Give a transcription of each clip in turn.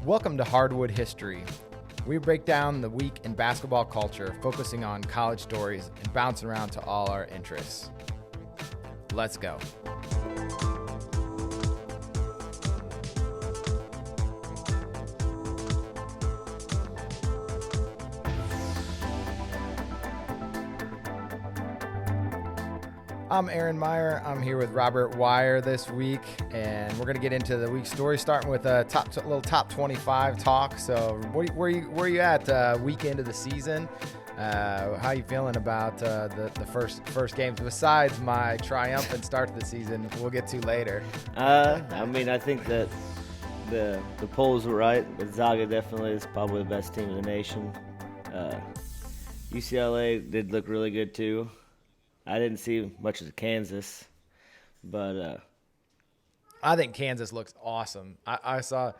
Welcome to Hardwood History. We break down the week in basketball culture, focusing on college stories and bouncing around to all our interests. Let's go. I'm Aaron Meyer. I'm here with Robert Wire this week, and we're going to get into the week's story, starting with a little top 25 talk. So, where you at week into the season? How you feeling about the first games? Besides my triumphant start to the season, we'll get to later. I think that the polls were right. Gonzaga definitely is probably the best team in the nation. UCLA did look really good too. I didn't see much of Kansas, but I think Kansas looks awesome. I saw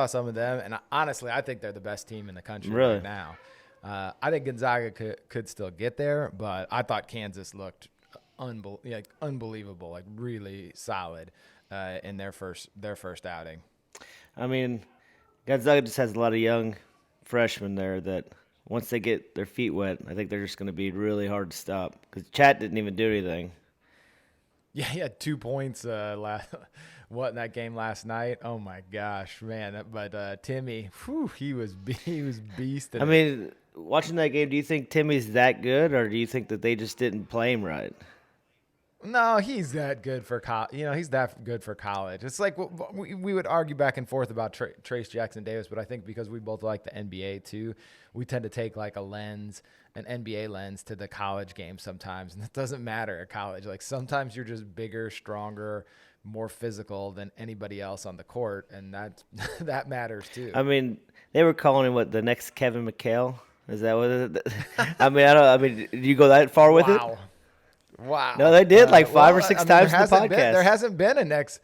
some of them, and honestly, I think they're the best team in the country right now. I think Gonzaga could still get there, but I thought Kansas looked unbelievable, like really solid in their first outing. I mean, Gonzaga just has a lot of young freshmen there that once they get their feet wet, I think they're just going to be really hard to stop because Chat didn't even do anything. Yeah, he had 2 points in that game last night? Oh my gosh, man! But Timmy, he was beasting. I mean, watching that game, do you think Timmy's that good, or do you think that they just didn't play him right? No, he's that good for college. He's that good for college. It's like we would argue back and forth about Trace Jackson Davis, but I think because we both like the NBA too, we tend to take like an NBA lens to the college game sometimes, and it doesn't matter at college. Like sometimes you're just bigger, stronger, more physical than anybody else on the court, and that matters too. I mean, they were calling him the next Kevin McHale. Is that what it? Do you go that far with it? Wow. No, they did 5 or 6 times in the podcast. There hasn't been a next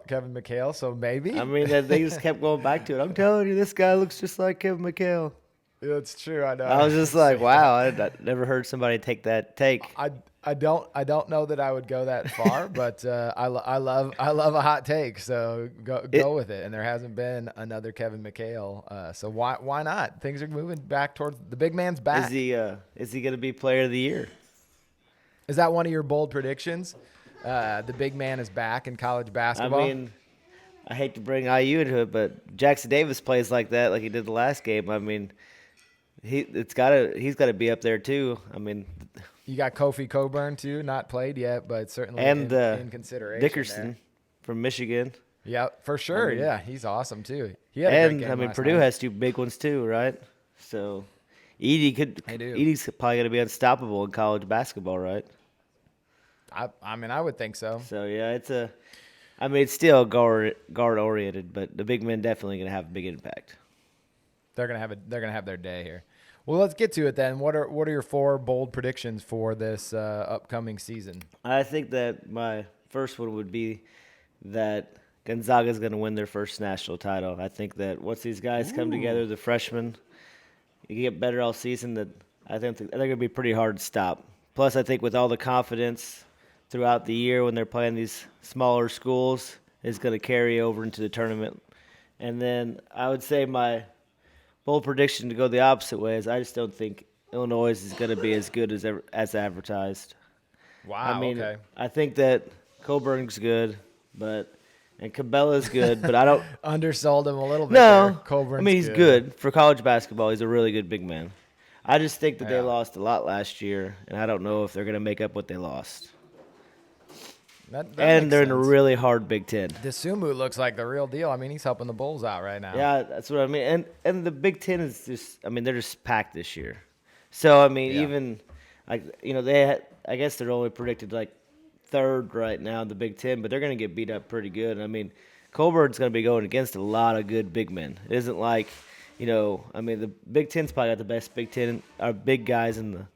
Kevin McHale, so maybe. I mean, they just kept going back to it. I'm telling you, this guy looks just like Kevin McHale. It's true. I know. I was just like, wow, I never heard somebody take that take. I don't know that I would go that far, but I love a hot take, so go with it. And there hasn't been another Kevin McHale, so why not? Things are moving back towards the big man's back. Is he going to be Player of the Year? Is that one of your bold predictions? The big man is back in college basketball. I mean, I hate to bring IU into it, but Jackson Davis plays like that, like he did the last game. I mean, he's got to be up there too. I mean, you got Kofi Cockburn too, not played yet, but certainly in consideration. Dickerson there. From Michigan. Yeah, for sure. Yeah, he's awesome too. Purdue has 2 big ones too, right? So Edie's probably going to be unstoppable in college basketball, right? I would think so. So yeah, it's still guard oriented, but the big men definitely going to have a big impact. They're going to have their day here. Well, let's get to it then. What are your 4 bold predictions for this upcoming season? I think that my first one would be that Gonzaga is going to win their first national title. I think that once these guys come together, the freshmen, you get better all season. That I think they're going to be pretty hard to stop. Plus, I think with all the confidence throughout the year when they're playing these smaller schools, is going to carry over into the tournament. And then I would say my bold prediction to go the opposite way is I just don't think Illinois is going to be as good as advertised. Wow. Okay. I think that Coburn's good, and Cabella's good, but I don't undersold him a little bit. No, Coburn's he's good for college basketball. He's a really good big man. I just think that they lost a lot last year, and I don't know if they're going to make up what they lost. That and they're sense. In a really hard Big Ten. DeSumo looks like the real deal. I mean, he's helping the Bulls out right now. Yeah, that's what I mean. And the Big Ten is just, they're just packed this year. So, even, I guess they're only predicted third right now in the Big Ten, but they're going to get beat up pretty good. I mean, Colburn's going to be going against a lot of good big men. It isn't like, the Big Ten's probably got the best Big Ten, big guys in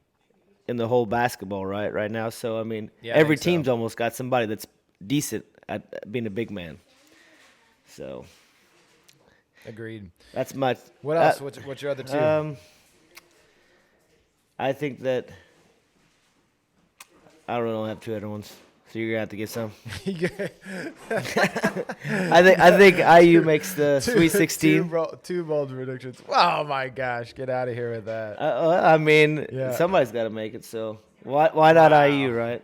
the whole basketball right now. So, every team's almost got somebody that's decent at being a big man. So. Agreed. That's my. What else? What's your other 2? I think that I don't have 2 other ones. So you're gonna have to get some. Yeah. I think IU makes the Sweet 16. Two bold predictions. Oh my gosh, get out of here with that. I mean, Yeah. somebody's got to make it. So why not Wow. IU, right?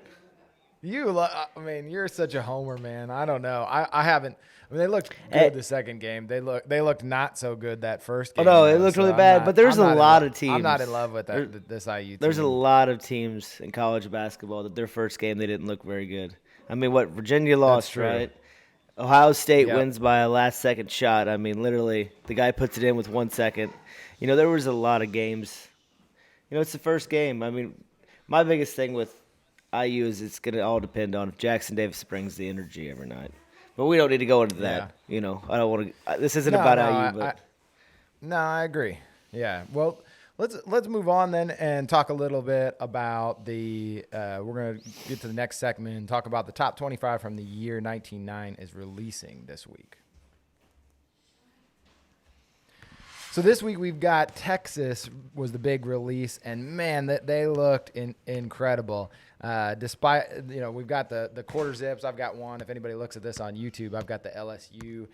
I mean, you're such a homer, man. I don't know. I haven't. I mean, they looked good the second game. They looked not so good that first game. Oh no, it though, looked so really I'm bad. not- But there's I'm a not in lot lo- of teams. I'm not in love with this IU team. There's a lot of teams in college basketball that their first game they didn't look very good. I mean, what Virginia lost, true. right? Ohio State Yep. wins by a last-second shot. I mean, literally, the guy puts it in with 1 second. You know, there was a lot of games. You know, it's the first game. I mean, my biggest thing with IU is it's going to all depend on if Jackson Davis brings the energy every night. But we don't need to go into that. Yeah. You know, I don't want to. This isn't No, about no, IU, but No, I agree. Yeah. Well, let's move on then and talk a little bit about the. We're gonna get to the next segment and talk about the top 25 from the year 1909 is releasing this week. So this week we've got Texas was the big release, and man, that they looked incredible. Despite we've got the quarter zips. I've got one. If anybody looks at this on YouTube, I've got the LSU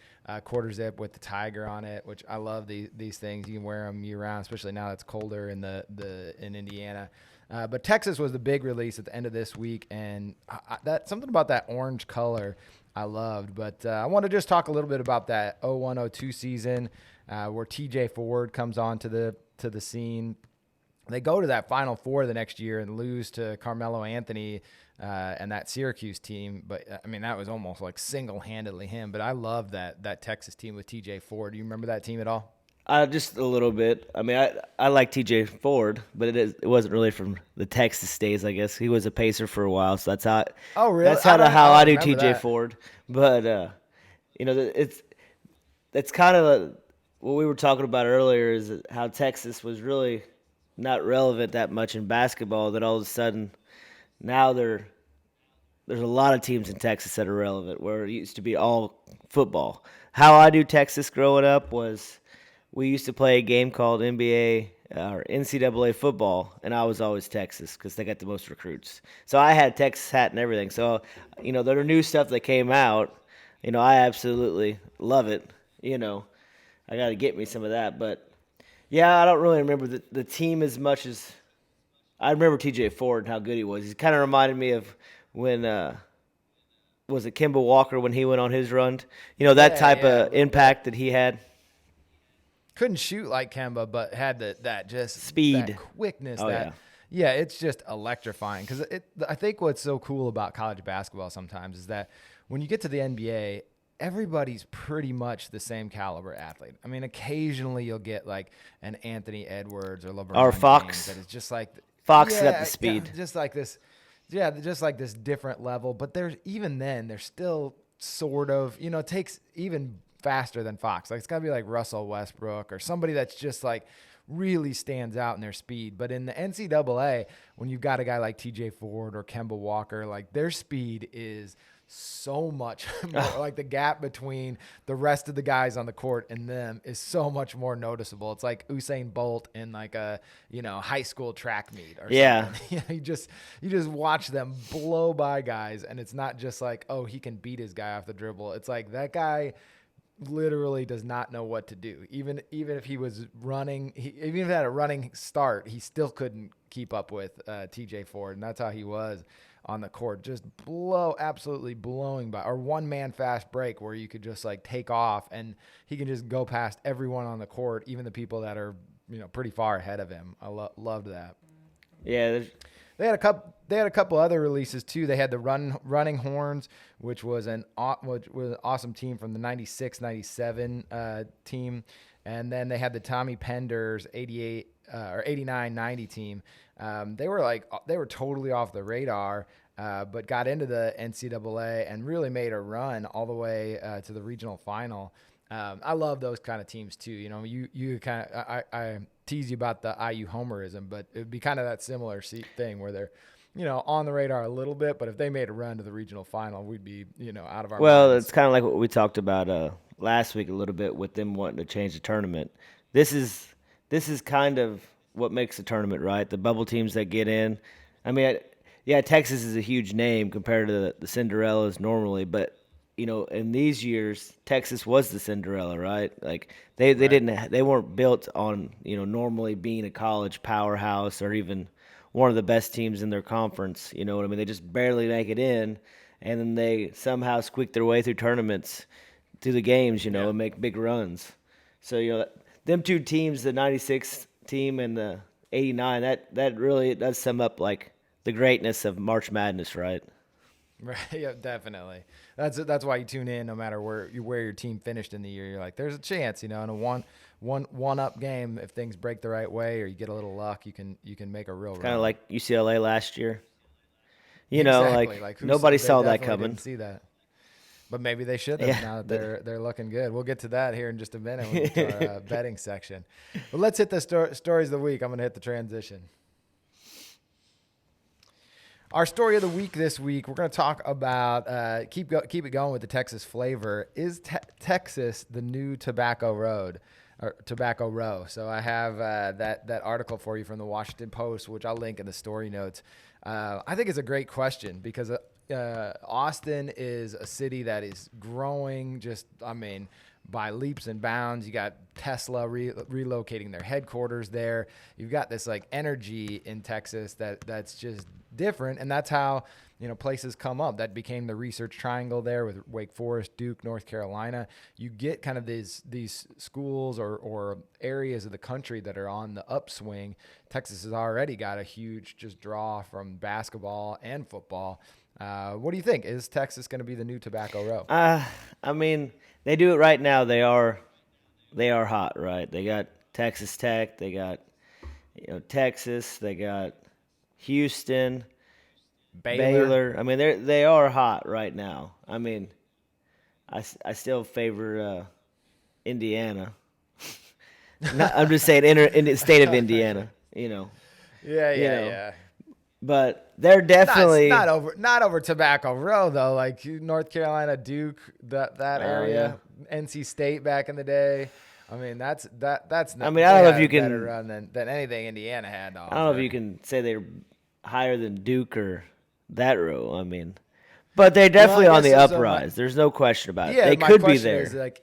quarter zip with the tiger on it, which I love these things. You can wear them year round, especially now it's colder in in Indiana. But Texas was the big release at the end of this week, and that something about that orange color I loved. But I want to just talk a little bit about that 01-02 season. Where TJ Ford comes on to the scene. They go to that Final Four the next year and lose to Carmelo Anthony and that Syracuse team. But, I mean, that was almost like single-handedly him. But I love that Texas team with TJ Ford. Do you remember that team at all? just a little bit. I mean, I like TJ Ford, but it wasn't really from the Texas days, I guess. He was a Pacer for a while, so that's how. Oh, really? That's how I do remember TJ that. Ford. But it's kind of what we were talking about earlier is how Texas was really not relevant that much in basketball. That all of a sudden now there's a lot of teams in Texas that are relevant, where it used to be all football. How I do Texas growing up was we used to play a game called NBA or NCAA football, and I was always Texas because they got the most recruits. So I had Texas hat and everything. So, there are new stuff that came out. I absolutely love it. I got to get me some of that. But, yeah, I don't really remember the team as much as I remember TJ Ford and how good he was. He kind of reminded me of when was it Kemba Walker when he went on his run? That type of impact that he had. Couldn't shoot like Kemba, but had that just Speed. that quickness. Oh, yeah, it's just electrifying. Because I think what's so cool about college basketball sometimes is that when you get to the NBA, everybody's pretty much the same caliber athlete. I mean, occasionally you'll get like an Anthony Edwards or LeBron Or Fox. James that is just like Fox got the speed. yeah, just like this. Yeah, just like this different level. But there's still sort of takes even faster than Fox. Like it's got to be like Russell Westbrook or somebody that's just like really stands out in their speed. But in the NCAA, when you've got a guy like TJ Ford or Kemba Walker, like their speed is so much more, like the gap between the rest of the guys on the court and them is so much more noticeable. It's like Usain Bolt in like a high school track meet or something. you just watch them blow by guys, and it's not just like, oh, he can beat his guy off the dribble. It's like that guy literally does not know what to do. Even if he was running, even if he had a running start, he still couldn't keep up with TJ Ford, and that's how he was on the court. Just absolutely blowing by, or one man fast break where you could just like take off and he can just go past everyone on the court, even the people that are pretty far ahead of him. I loved that. Yeah, They had a couple other releases too. They had the Running Horns, which was an awesome team from the 96-97 team, and then they had the Tommy Penders 88 or 89-90 team. They were totally off the radar, but got into the NCAA and really made a run all the way to the regional final. I love those kind of teams too. You kind of I tease you about the IU homerism, but it would be kind of that similar thing where they're on the radar a little bit, but if they made a run to the regional final, we'd be out of our minds. it's kind of like what we talked about last week a little bit with them wanting to change the tournament. This is kind of what makes the tournament, right? The bubble teams that get in. I mean, yeah, Texas is a huge name compared to the Cinderellas normally, but in these years, Texas was the Cinderella, right? Like Right. they weren't built on normally being a college powerhouse or even one of the best teams in their conference. You know what I mean? They just barely make it in, and then they somehow squeak their way through tournaments, through the games, Yeah. and make big runs. So them two teams, the '96 team and the '89, that really does sum up like the greatness of March Madness, right? Right. Yeah, definitely. That's why you tune in no matter where your team finished in the year. You're like, there's a chance, in a one up game, if things break the right way or you get a little luck, you can make a real Kind of run. like UCLA last year. Exactly. Like Like nobody they saw that definitely coming. didn't see that. But maybe they should have Yeah, now that they're looking good. We'll get to that here in just a minute when we get to our betting section. But let's hit the stories of the week. I'm going to hit the transition. Our story of the week this week, we're going to talk about keep it going with the Texas flavor. Is Texas the new Tobacco Road or Tobacco Row? So I have that article for you from the Washington Post, which I'll link in the story notes. I think it's a great question because Austin is a city that is growing. By leaps and bounds. You got Tesla relocating their headquarters there. You've got this like energy in Texas that's just different, and that's how places come up. That became the research triangle there with Wake Forest, Duke, North Carolina. You get kind of these schools or areas of the country that are on the upswing. Texas has already got a huge just draw from basketball and football. What do you think? Is Texas going to be the new Tobacco Row? I mean, they do it right now. They are hot, right? They got Texas Tech. They got Texas. They got Houston, Baylor. Baylor. I mean, they are hot right now. I mean, I still favor Indiana. I'm just saying in the state of Indiana. Yeah, You yeah, know, yeah. but they're Not definitely. not over Tobacco Row though. Like North Carolina, Duke, that Oh yeah. area, NC State back in the day. I mean, that's I not, mean, I they don't know if had a you better can. run than anything Indiana had to I don't know if offer. you can say they're higher than Duke or that row. I mean, but they're Well, I definitely on guess the so. So uprise. There's no question about it. yeah, They my could be question is there. like,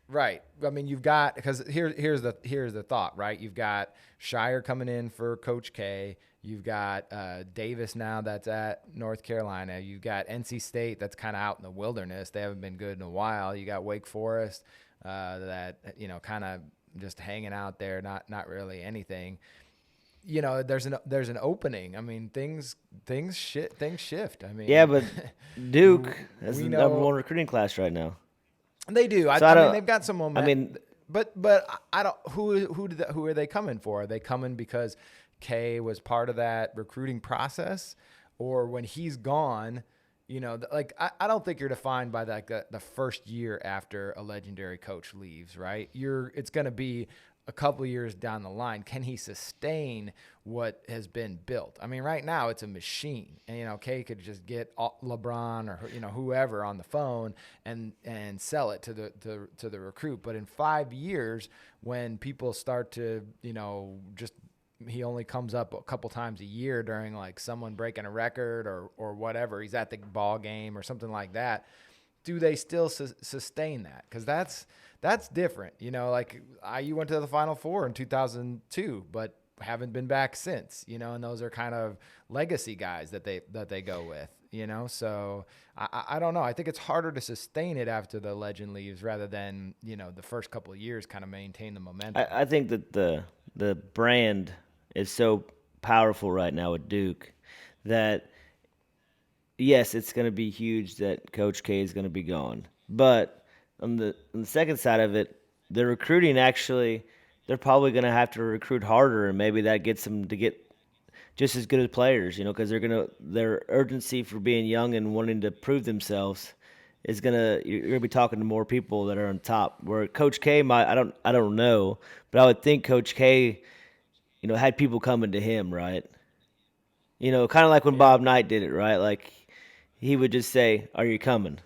right. I mean, you've got because here's the thought, right? You've got Shire coming in for Coach K. You've got Davis now that's at North Carolina. You've got NC State that's kind of out in the wilderness. They haven't been good in a while. You got Wake Forest that kind of just hanging out there, not really anything. There's an opening. I mean, things shift. I Yeah, mean, but Duke has we the number know one recruiting class right now. they do. So I mean, they've got some I moment, mean, but I don't. Who are they coming for? Are they coming because Kay was part of that recruiting process, or when he's gone? I don't think you're defined by the first year after a legendary coach leaves, right? It's going to be a couple of years down the line. Can he sustain what has been built? I mean, right now it's a machine, and Kay could just get LeBron or whoever on the phone and sell it to the recruit. But in 5 years, when people start to just he only comes up a couple times a year during like someone breaking a record or whatever. He's at the ball game or something like that. Do they still sustain that? Because that's different. Like IU went to the Final Four in 2002, but haven't been back since. And those are kind of legacy guys that they go with. So I don't know. I think it's harder to sustain it after the legend leaves rather than the first couple of years kind of maintain the momentum. I think that the brand is so powerful right now with Duke that yes, it's going to be huge that Coach K is going to be gone. But on the second side of it, the recruiting actually they're probably going to have to recruit harder, and maybe that gets them to get just as good as players, because their urgency for being young and wanting to prove themselves is you're gonna be talking to more people that are on top. Where Coach K might I don't know, but I would think Coach K had people coming to him, right? Kind of like when Yeah. Bob Knight did it, right? Like he would just say, "Are you coming?"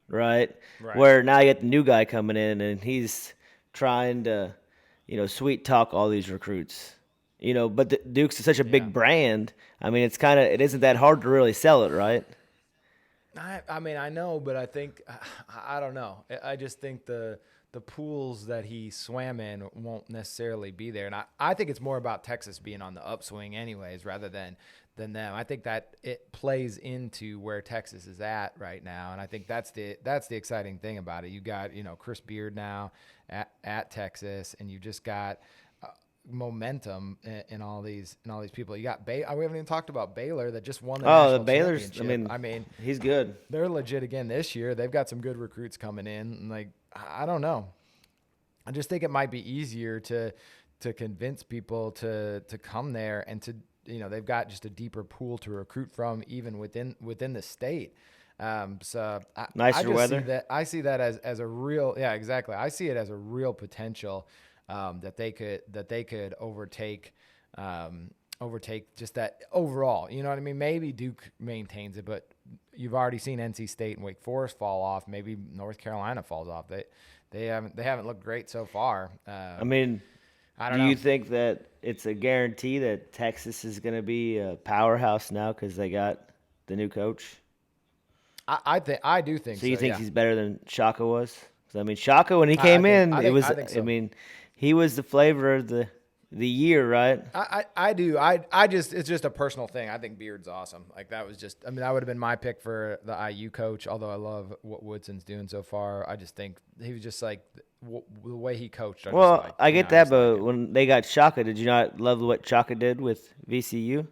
Right? Right. Where now you get the new guy coming in and he's trying to, sweet talk all these recruits. But the Duke's such a big Yeah. brand. I mean, it isn't that hard to really sell it, right? I mean, I know, but I think I don't know. I just think the pools that he swam in won't necessarily be there, and I think it's more about Texas being on the upswing, anyways, rather than them. I think that it plays into where Texas is at right now, and I think that's the exciting thing about it. You got Chris Beard now at Texas, and you just got momentum in all these people. You got we haven't even talked about Baylor that just won the Oh, the national Baylor's. championship. I mean, He's good. they're legit again this year. They've got some good recruits coming in. And like, I don't know. I just think it might be easier to convince people to come there and to they've got just a deeper pool to recruit from even within the state. So Nicer weather. I see that as a real exactly. I see it as a real potential that they could overtake just that overall. You know what I mean? Maybe Duke maintains it, but you've already seen NC State and Wake Forest fall off. Maybe North Carolina falls off. They haven't looked great so far. I don't know. Do you think that it's a guarantee that Texas is going to be a powerhouse now because they got the new coach? I do think so. So you think yeah. he's better than Shaka was? 'Cause, I mean, Shaka when he came in, it was. I think so. I mean, he was the flavor of the year, right? I do. I just it's just a personal thing. I think Beard's awesome. Like that was just. I mean, that would have been my pick for the IU coach. Although I love what Woodson's doing so far, I just think he was just like the way he coached. I get that, but when they got Shaka, did you not love what Shaka did with VCU?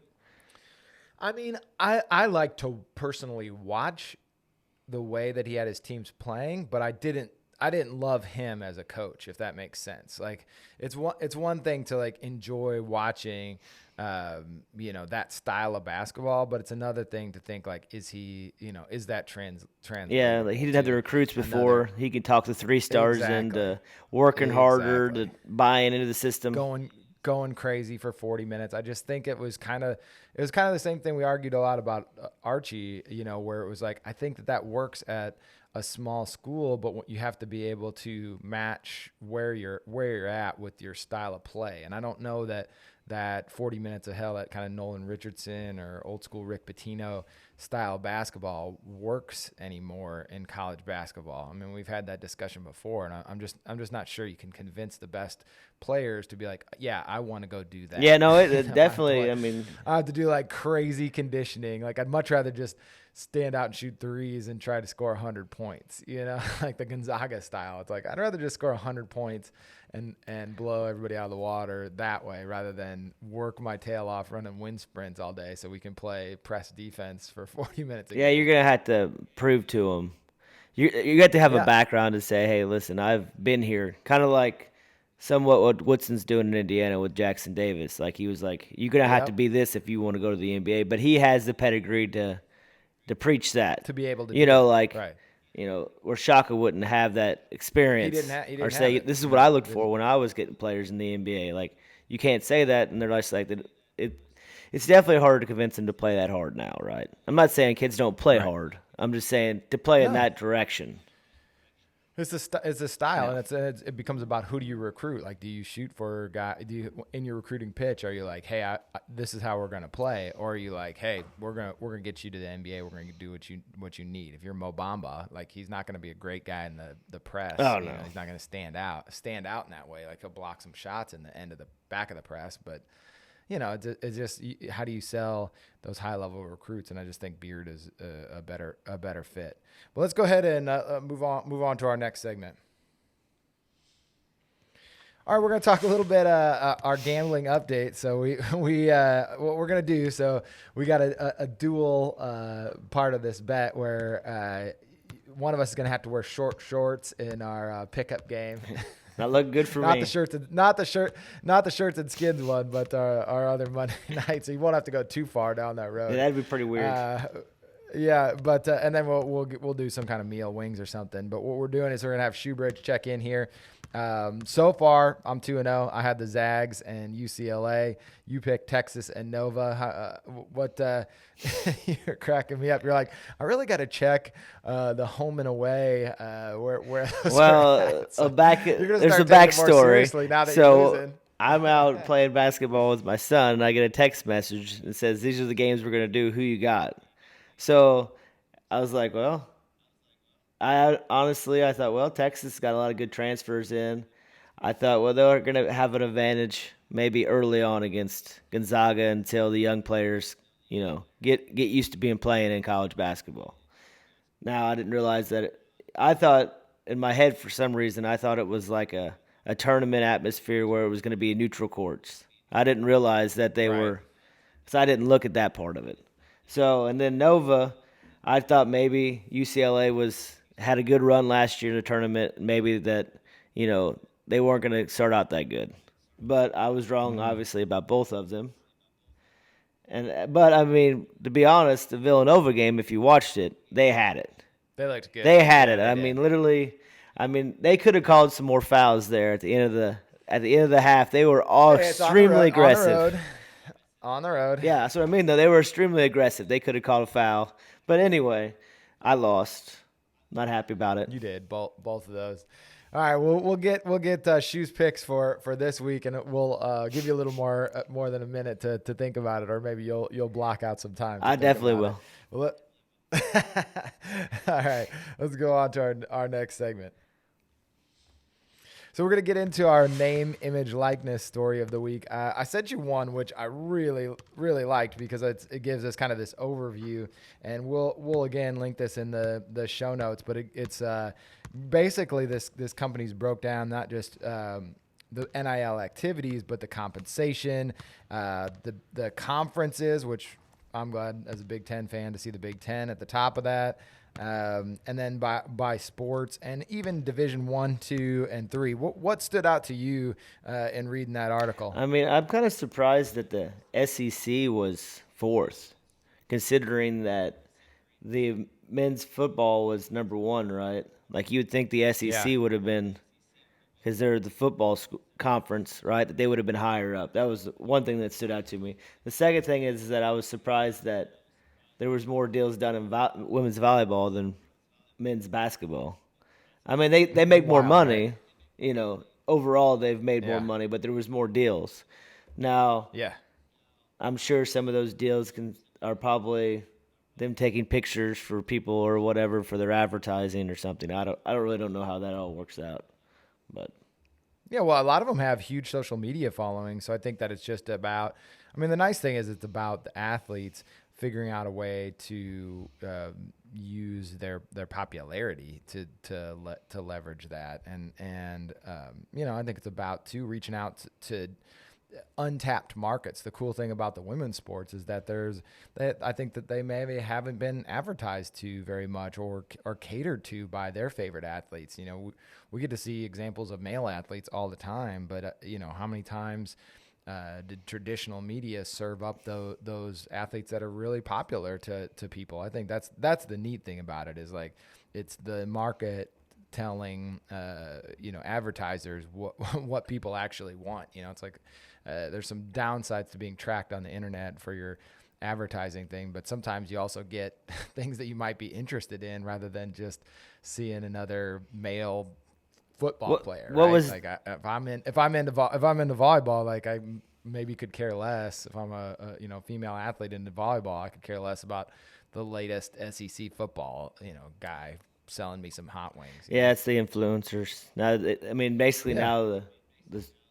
I mean, I like to personally watch the way that he had his teams playing, but I didn't love him as a coach, if that makes sense. Like it's one thing to like enjoy watching that style of basketball, but it's another thing to think like, is he, is that trans? Yeah, like he didn't have the recruits before. He could talk to 3 stars and working harder, to buying into the system. Going crazy for 40 minutes. I just think it was kind of the same thing we argued a lot about Archie, where it was like, I think that works at a small school, but you have to be able to match where you're at with your style of play. And I don't know that 40 minutes of hell, that kind of Nolan Richardson or old school Rick Pitino style basketball works anymore in college basketball. I mean, we've had that discussion before, and I'm just not sure you can convince the best players to be like, yeah, I want to go do that. Yeah, no, it definitely. I have to do like crazy conditioning. Like I'd much rather just stand out and shoot threes and try to score 100 points, like the Gonzaga style. It's like, I'd rather just score 100 points and blow everybody out of the water that way rather than work my tail off running wind sprints all day so we can play press defense for 40 minutes. Yeah, you're going to have to prove to them. You have to have a background to say, hey, listen, I've been here. Kind of like somewhat what Woodson's doing in Indiana with Jackson Davis. Like he was like, you're going to have to be this if you want to go to the NBA. But he has the pedigree to preach that. To be able to right. Where Shaka wouldn't have that experience. He didn't or say, have it. This is what I look for when I was getting players in the NBA. Like, you can't say that, and they're just like, it's definitely harder to convince them to play that hard now, right? I'm not saying kids don't play hard. I'm just saying to play in that direction. It's a style, and it becomes about who do you recruit. Like, do you shoot for a guy? Do you in your recruiting pitch? Are you like, hey, this is how we're gonna play, or are you like, hey, we're gonna get you to the NBA. We're gonna do what you need. If you're Mo Bamba, like he's not gonna be a great guy in the press. Oh no, he's not gonna stand out in that way. Like he'll block some shots in the end of the back of the press, but. It's just how do you sell those high level recruits, and I just think Beard is a better fit. But let's go ahead and move on to our next segment. All right, we're going to talk a little bit our gambling update. So we what we're going to do. So we got a dual part of this bet where one of us is going to have to wear short shorts in our pickup game. That looked good for not me. Not the shirts and skins one, but our other Monday night. So you won't have to go too far down that road. Yeah, that'd be pretty weird. But and then we'll do some kind of meal, wings or something. But what we're doing is we're gonna have Shoebridge check in here. So far, I'm 2-0. I had the Zags and UCLA. You picked Texas and Nova. You're cracking me up. You're like, I really got to check the home and away. Where? Well, there's a backstory. Now that you're losing. I'm out playing basketball with my son, and I get a text message that says, "These are the games we're gonna do. Who you got?" So I was like, "Well, I thought, well, Texas got a lot of good transfers in. I thought, well, they're gonna have an advantage maybe early on against Gonzaga until the young players, get used to being playing in college basketball." Now I didn't realize that. I thought in my head for some reason I thought it was like a tournament atmosphere where it was going to be neutral courts. I didn't realize that they Right. were, because I didn't look at that part of it. So and then Nova, I thought maybe UCLA had a good run last year in the tournament. Maybe that they weren't going to start out that good, but I was wrong obviously about both of them. But I mean, to be honest, the Villanova game, if you watched it, they had it. They looked good. They had Yeah, it. they I did. mean, literally. I mean, they could have called some more fouls there at the end of the half. They were all Hey, it's extremely aggressive. On the road. On the road. Yeah, that's what I mean. Though they were extremely aggressive. They could have called a foul. But anyway, I lost. Not happy about it. You did both of those. All right, we'll get Shoes picks for this week, and we'll give you a little more than a minute to think about it, or maybe you'll block out some time. I definitely will. Well, all right, let's go on to our next segment. So we're going to get into our name, image, likeness story of the week. I sent you one which I really, really liked because it gives us kind of this overview, and we'll again link this in the show notes. But it's basically this company's broke down not just the NIL activities, but the compensation, the conferences, which I'm glad as a Big Ten fan to see the Big Ten at the top of that. And then by sports and even Division 1, 2, and 3. What stood out to you in reading that article? I mean, I'm kind of surprised that the SEC was fourth, considering that the men's football was number one, right? Like you would think the SEC would have been, because they're the football conference, right? That they would have been higher up. That was one thing that stood out to me. The second thing is that I was surprised that there was more deals done in women's volleyball than men's basketball. I mean, they make more money, right? Overall they've made more money, but there was more deals. Now, I'm sure some of those deals are probably them taking pictures for people or whatever for their advertising or something. I really don't know how that all works out, but yeah, well, a lot of them have huge social media following, so I think that it's just about. I mean, the nice thing is it's about the athletes figuring out a way to use their popularity to leverage that, and I think it's about reaching out to untapped markets. The cool thing about the women's sports is that I think that they maybe haven't been advertised to very much or catered to by their favorite athletes. We get to see examples of male athletes all the time, but how many times did traditional media serve up those athletes that are really popular to people? I think that's the neat thing about it, is like it's the market telling advertisers what people actually want. It's like there's some downsides to being tracked on the internet for your advertising thing, but sometimes you also get things that you might be interested in rather than just seeing another male football player. What right? was like if I'm into volleyball, like I maybe could care less. If I'm a female athlete into volleyball, I could care less about the latest SEC football guy selling me some hot wings. Yeah, it's the influencers. Now, I mean, basically now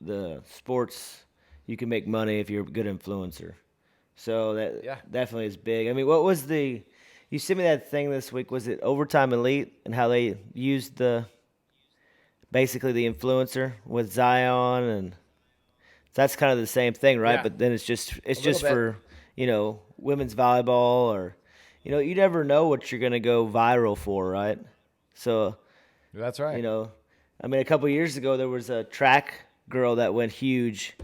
the sports, you can make money if you're a good influencer. So that definitely is big. I mean, what was you sent me that thing this week? Was it Overtime Elite and how they used basically the influencer with Zion, and that's kind of the same thing, right? Yeah. But then it's just for women's volleyball, or you never know what you're gonna go viral for, right? So that's right. I mean, a couple of years ago there was a track girl that went huge,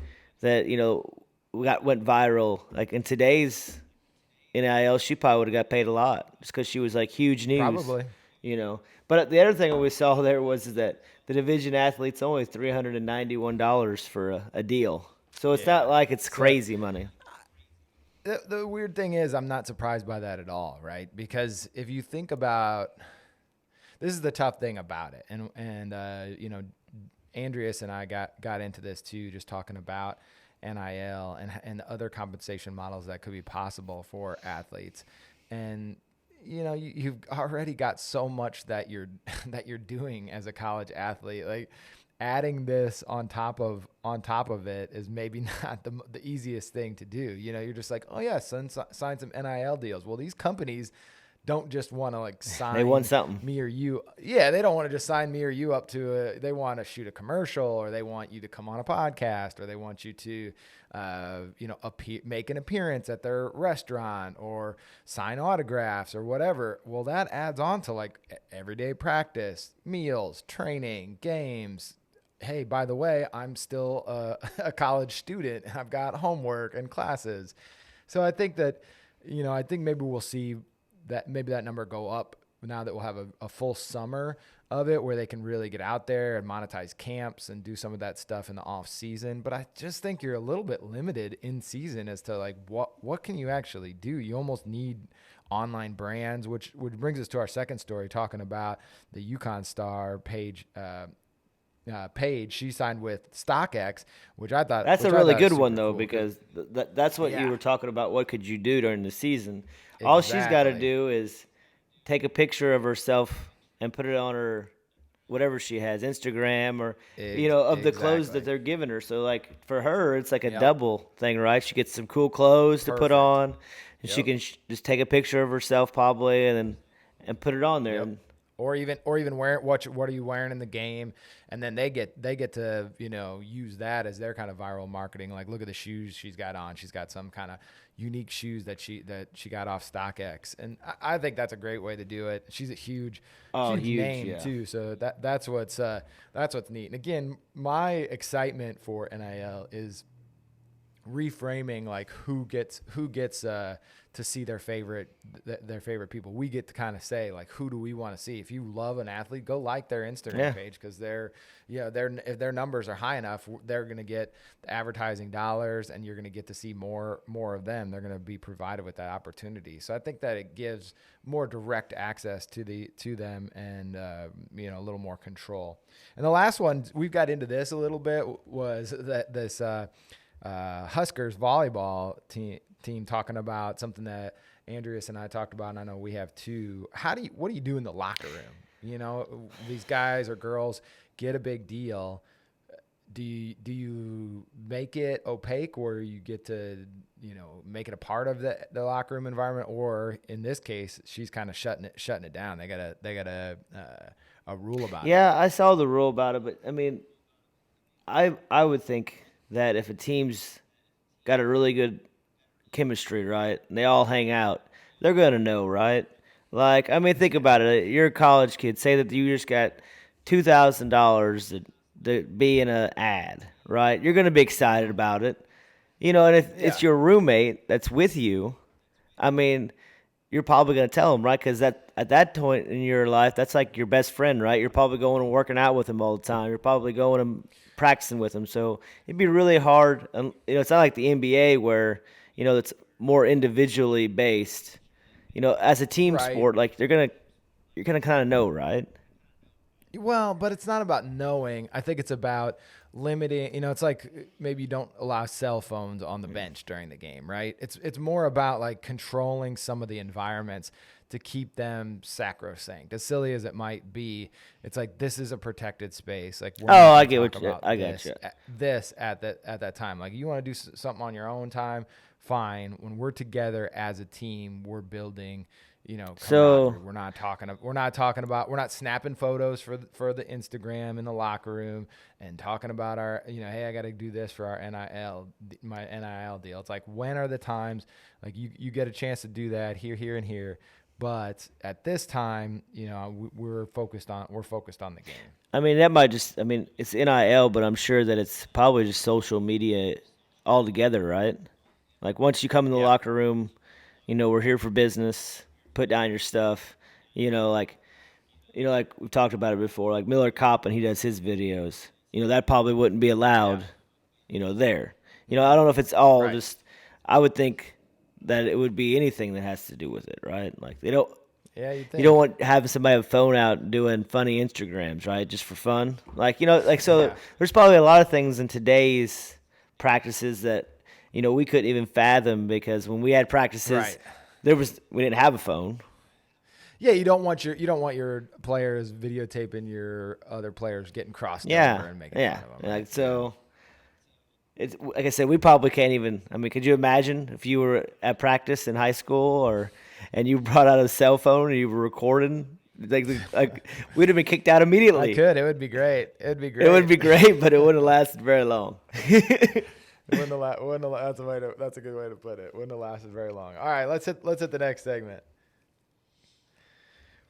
that went viral. Like in today's NIL, she probably would have got paid a lot just because she was like huge news. Probably. But the other thing we saw there was that the division athlete's only $391 for a deal. So it's not like it's crazy money. The weird thing is I'm not surprised by that at all, right? Because if you think about – this is the tough thing about it. And Andreas and I got into this too, just talking about NIL and other compensation models that could be possible for athletes. And you've already got so much that you're that you're doing as a college athlete. Like adding this on top of it is maybe not the easiest thing to do. You're just like, oh yeah, sign some NIL deals. Well, these companies don't just want to like sign They want something. me or you. Yeah, they don't want to just sign me or you up to they want to shoot a commercial, or they want you to come on a podcast, or they want you to, make an appearance at their restaurant or sign autographs or whatever. Well, that adds on to like everyday practice, meals, training, games. Hey, by the way, I'm still a college student. I've got homework and classes. So I think that, I think maybe we'll see that number go up now that we'll have a full summer of it where they can really get out there and monetize camps and do some of that stuff in the off season. But I just think you're a little bit limited in season as to like what can you actually do? You almost need online brands, which brings us to our second story, talking about the UConn star Paige. She signed with StockX, which I thought that's a really good one though, cool, because that's what you were talking about. What could you do during the season? All she's got to do is take a picture of herself and put it on her whatever she has, Instagram or of the clothes that they're giving her. So like for her, it's like a double thing, right? She gets some cool clothes to put on, and she can just take a picture of herself probably and put it on there. Or even wear what are you wearing in the game, and then they get to use that as their kind of viral marketing. Like, look at the shoes she's got on. She's got some kind of unique shoes that she got off StockX, and I think that's a great way to do it. She's a huge name too, so that's what's neat. And again, my excitement for NIL is reframing like who gets to see their favorite people. We get to kind of say like, who do we want to see? If you love an athlete, go like their Instagram page, because if their numbers are high enough, they're going to get the advertising dollars, and you're going to get to see more of them. They're going to be provided with that opportunity. So I think that it gives more direct access to them, and a little more control. And the last one, we've got into this a little bit, was that this Huskers volleyball team talking about something that Andreas and I talked about, and I know we have too. What do you do in the locker room? These guys or girls get a big deal. Do you make it opaque, or you get to make it a part of the locker room environment, or in this case, she's kind of shutting it down. They got a rule about it. Yeah, I saw the rule about it, but I mean, I would think that if a team's got a really good chemistry, right, and they all hang out, they're going to know, right? Like, I mean, think about it. You're a college kid. Say that you just got $2,000 to be in an ad, right? You're going to be excited about it. And if it's your roommate that's with you, I mean, you're probably going to tell them, right? Because at that point in your life, that's like your best friend, right? You're probably going and working out with him all the time. You're probably going and practicing with him. So it'd be really hard. It's not like the NBA where, it's more individually based. As a team sport, like you're gonna kind of know, right? Well, but it's not about knowing. I think it's about limiting. It's like maybe you don't allow cell phones on the bench during the game, right? It's more about like controlling some of the environments to keep them sacrosanct. As silly as it might be, it's like, this is a protected space. Like, I get what you. I got you. This at that time, like you want to do something on your own time, fine. When we're together as a team, we're building. So we're not snapping photos for the Instagram in the locker room and talking about our, hey, I got to do this for our my NIL deal. It's like, when are the times like you get a chance to do that here, and here. But at this time, we're focused on the game. I mean, it's NIL, but I'm sure that it's probably just social media altogether, right? Like, once you come in the locker room, we're here for business. Put down your stuff. Like we've talked about it before. Like Miller Kopp, and he does his videos. That probably wouldn't be allowed. There. I don't know if it's all just. I would think that it would be anything that has to do with it, right? Like they don't. Yeah, you You think. don't want having somebody have a phone out doing funny Instagrams, right? Just for fun. Like, so Yeah. there's probably a lot of things in today's practices that, we couldn't even fathom because when we had practices, Right. we didn't have a phone. Yeah, you don't want your players videotaping your other players getting crossed Yeah. over and making Yeah. fun of them, Like, right? so it's like I said, we probably can't even. I mean, could you imagine if you were at practice in high school and you brought out a cell phone and you were recording? Like we'd have been kicked out I immediately. could. It would be great. It'd be great. It would be great, but it wouldn't have lasted very long. That's a good way to put it. Wouldn't have lasted very long. All right, let's hit the next segment.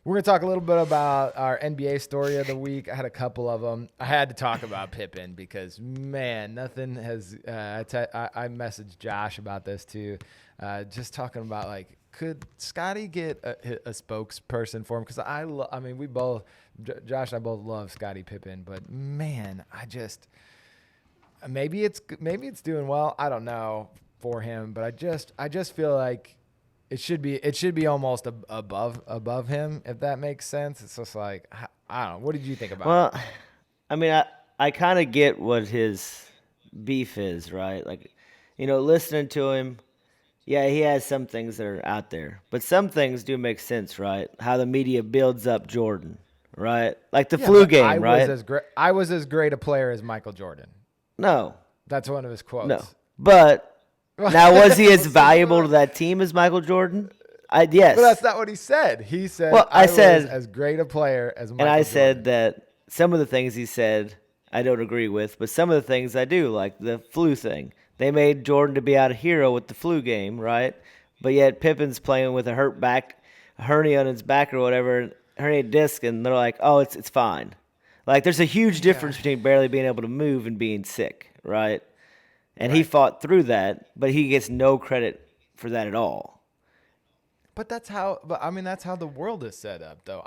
We're going to talk a little bit about our NBA story of the week. I had a couple of them. I had to talk about Pippen because, man, nothing has I messaged Josh about this too. Just talking about, like, could Scotty get a spokesperson for him? Because we both, Josh and I both love Scottie Pippen. But, man, maybe it's doing well. I don't know for him. But I just feel like it should be almost above him, if that makes sense. It's just like, I don't know. What did you think about it? Well, I mean, I kind of get what his beef is, right? Like, listening to him, yeah, he has some things that are out there, but some things do make sense, right? How the media builds up Jordan, right? Like the flu But game, right? I was as great a player as Michael Jordan. No, That's one of his quotes. no. But now, was he as valuable to that team as Michael Jordan? Yes. But that's not what he said. He said, Well, I said- was as great a player as Michael And I Jordan. said that some of the things he said I don't agree with, but some of the things I do, like the flu thing. They made Jordan to be out a hero with the flu game, right? But yet Pippen's playing with a hernia on his back or whatever, herniated disc, and they're like, oh, it's fine. Like, there's a huge difference between barely being able to move and being sick, right? And he fought through that, but he gets no credit for that at all. But that's how the world is set up, though.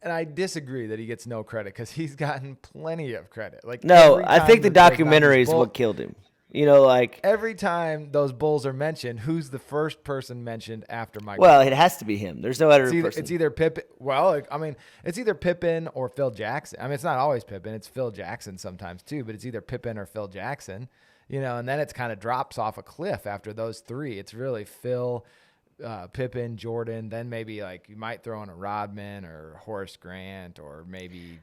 And I disagree that he gets no credit because he's gotten plenty of credit. Like, No, every I time think the those documentary is what killed him. Like, every time those Bulls are mentioned, who's the first person mentioned after Michael? well, it has to be him. There's no other person. It's either Pippen. Well, it's either Pippen or Phil Jackson. I mean, it's not always Pippen. It's Phil Jackson sometimes too, but it's either Pippen or Phil Jackson. And then it's kind of drops off a cliff after those three. It's really Phil, Pippen, Jordan. Then maybe, like, you might throw in a Rodman or Horace Grant or maybe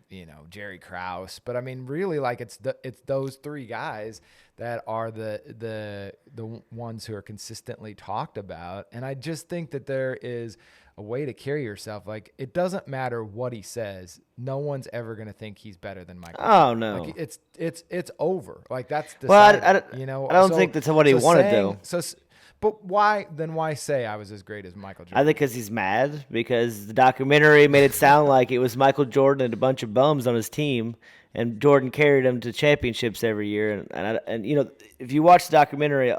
Jerry Krause. But I mean, really, like, it's those three guys that are the ones who are consistently talked about. And I just think that there is a way to carry yourself. Like, it doesn't matter what he says. No one's ever going to think he's better than Michael. Oh, no. Like, it's over. Like, that's Well, decided. I don't think that's what he wanted, though. But why say I was as great as Michael Jordan? I think because he's mad because the documentary made it sound like it was Michael Jordan and a bunch of bums on his team, and Jordan carried him to championships every year. And if you watch the documentary,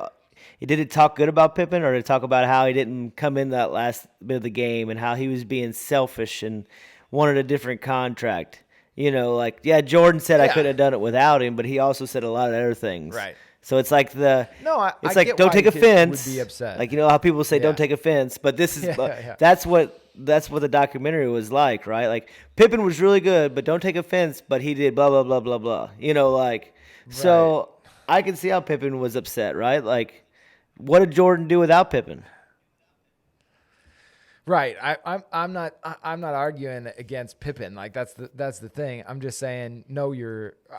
did it talk good about Pippen, or did it talk about how he didn't come in that last bit of the game and how he was being selfish and wanted a different contract? Jordan said I couldn't have done it without him, but he also said a lot of other things. Right. So it's like I get don't why take he offense. would be upset. Like, how people say Yeah. don't take offense, but this is Yeah. that's what the documentary was like, right? Like, Pippen was really good, but don't take offense, but he did blah blah blah blah blah. So I can see how Pippen was upset, right? Like, what did Jordan do without Pippen? Right. I'm not arguing against Pippen. Like, that's the thing. I'm just saying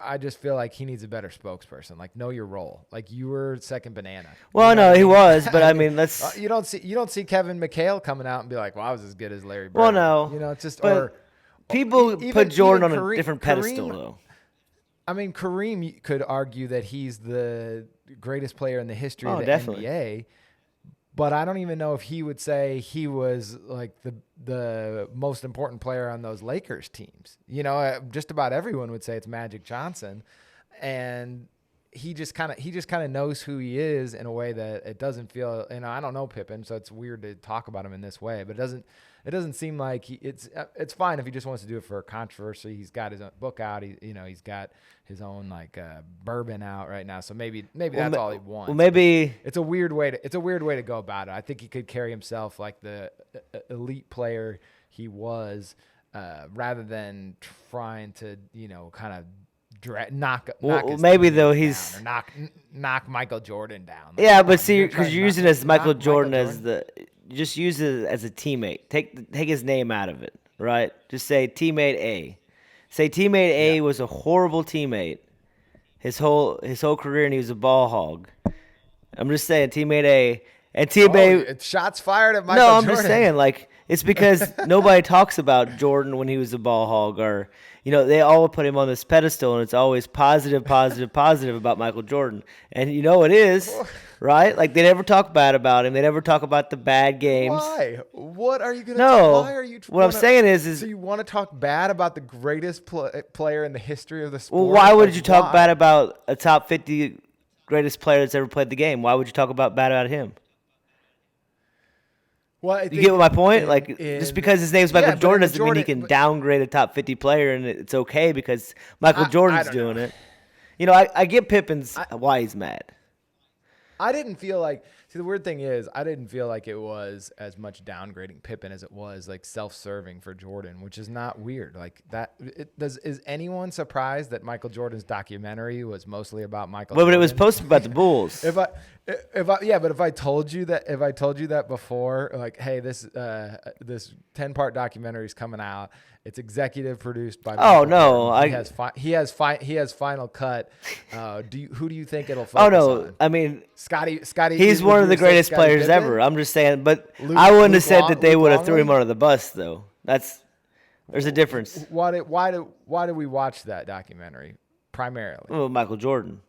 I just feel like he needs a better spokesperson. Like, know your role. Like, you were second banana. Well, no, he was, but I mean, let's you don't see Kevin McHale coming out and be like, "Well, I was as good as Larry Bird." Well, no. It's just people even- put Jordan on Kareem- a different pedestal, though. I mean, Kareem could argue that he's the greatest player in the history of the definitely. NBA. But I don't even know if he would say he was, like, the most important player on those Lakers teams. Just about everyone would say it's Magic Johnson. And he just kind of knows who he is in a way that it doesn't feel. And I don't know Pippen, so it's weird to talk about him in this way. But it doesn't seem like it's fine if he just wants to do it for controversy. He's got his own book out. He's got his own bourbon out right now. So maybe that's all he wants. Well, maybe it's a weird way to go about it. I think he could carry himself like the elite player he was, rather than trying to kind of knock maybe though he's down or knock Michael Jordan down. Yeah, but see, because you're using it as Michael Jordan as just use it as a teammate. Take his name out of it, right? Just say teammate A. Say teammate A was a horrible teammate his whole career, and he was a ball hog. I'm just saying teammate A and teammate. It's shots fired at Michael No, Jordan. I'm just saying it's because nobody talks about Jordan when he was a ball hog, or they all put him on this pedestal, and it's always positive about Michael Jordan. And it is, right? Like, they never talk bad about him. They never talk about the bad games. Why? What are you going to Why are you what I'm saying is so you want to talk bad about the greatest player in the history of the sport? Well, why would you talk bad about a top 50 greatest player that's ever played the game? Why would you talk bad about him? Well, you get my point? Just because his name's Michael Jordan doesn't mean he can downgrade a top 50 player, and it's okay because Michael Jordan's doing it. I get Pippen's why he's mad. I didn't feel like – see, the weird thing is I didn't feel like it was as much downgrading Pippen as it was self-serving for Jordan, which is not weird. Is anyone surprised that Michael Jordan's documentary was mostly about Michael Jordan? But it was supposed to be about the Bulls. But if I told you that before, hey, this 10-part documentary is coming out. It's executive produced by Michael Jordan. He has final cut. Who do you think it'll focus on? I mean, Scotty. He's one of the greatest players ever. I'm just saying, but I wouldn't have said that they would have threw him under the bus, though. There's a difference. Why do we watch that documentary primarily? Well, Michael Jordan.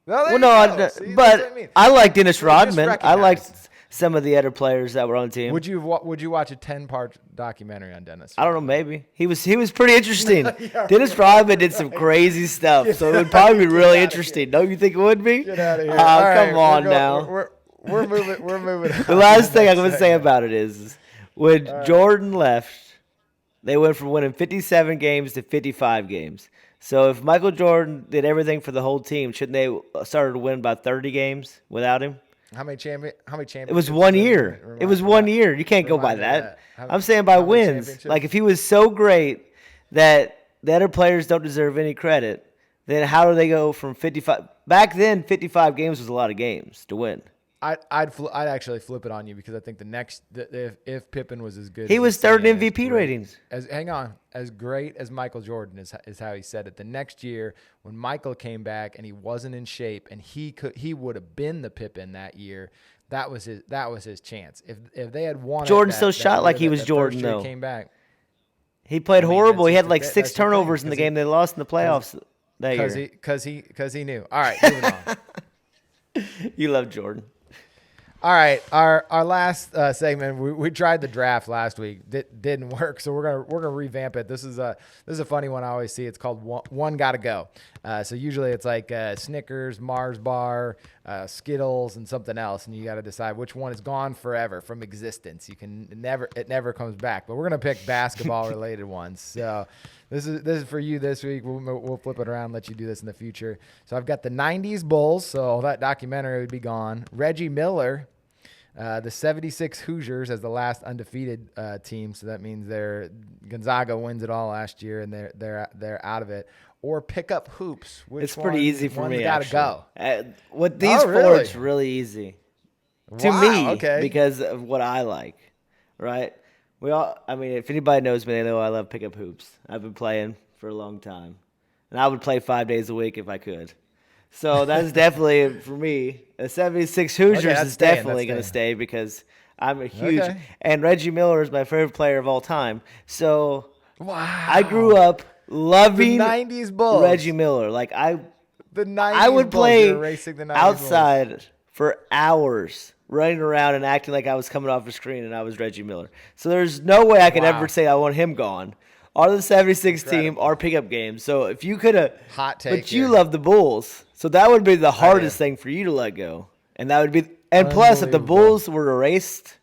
See, but I like Dennis Rodman. I liked some of the other players that were on the team. Would you watch a 10-part documentary on Dennis? I don't know, maybe. He was pretty interesting. Dennis Rodman did some crazy stuff, so it would probably be really interesting. Don't you think it would be? Get out of here. Come on now. We're moving on. The last thing I'm going to say about it is when Jordan left, they went from winning 57 games to 55 games. So if Michael Jordan did everything for the whole team, shouldn't they started to win about 30 games without him? How many championships? It was 1 year. It was 1 year. You can't go by that. I'm saying by wins. If he was so great that the other players don't deserve any credit, then how do they go from 55? Back then, 55 games was a lot of games to win. I'd actually flip it on you because I think if Pippen was as good, he was third in MVP ratings. As great as Michael Jordan is how he said it. The next year when Michael came back and he wasn't in shape and he would have been the Pippen that year. That was his chance. If they had won, Jordan still shot like he was Jordan though. Came back. He played horrible. He had 6 turnovers in the game they lost in the playoffs that year. Because he knew. All right, moving on. You love Jordan. All right, our last segment. We tried the draft last week. Didn't work, so we're gonna revamp it. This is a funny one I always see. It's called one gotta go. So usually it's like Snickers, Mars bar, Skittles, and something else, and you got to decide which one is gone forever from existence. It never comes back. But we're gonna pick basketball related ones. So this is for you this week. We'll flip it around and let you do this in the future. So I've got the 90s Bulls, so that documentary would be gone. Reggie Miller, the 76 Hoosiers as the last undefeated team, so that means Gonzaga wins it all last year and they're out of it. Or pick up hoops. It's pretty easy for me. Gotta go. With these four, it's really easy to me because of what I like. Right. If anybody knows me, they know I love pickup hoops. I've been playing for a long time. And I would play 5 days a week if I could. So that's definitely, for me, the 76 Hoosiers is definitely going to stay because I'm a huge – and Reggie Miller is my favorite player of all time. So I grew up loving the 90s Bulls. Reggie Miller. I would play outside Bulls for hours, running around and acting like I was coming off the screen and I was Reggie Miller. So there's no way I could ever say I want him gone. Or the 76 team, or pickup games. So if you could have – hot take. But you love the Bulls. So that would be the hardest thing for you to let go. And that would be – and plus, if the Bulls were erased,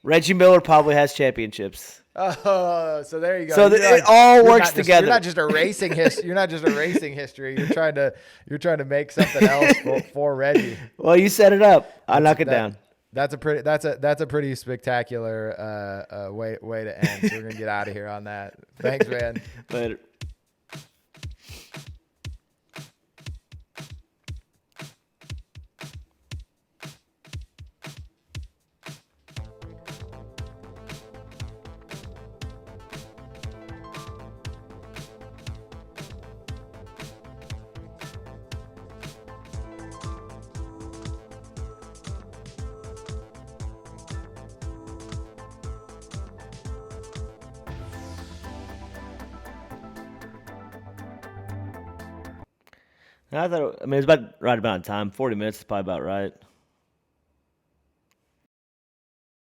Reggie Miller probably has championships. Oh, so there you go. So it all works together. You're not just erasing history. You're not just erasing history. You're trying to make something else for Reggie. Well, you set it up. I'll knock it down. That's a pretty spectacular way to end. So we're gonna get out of here on that. Thanks, man. Later. I mean, it's right about on time. 40 minutes is probably about right.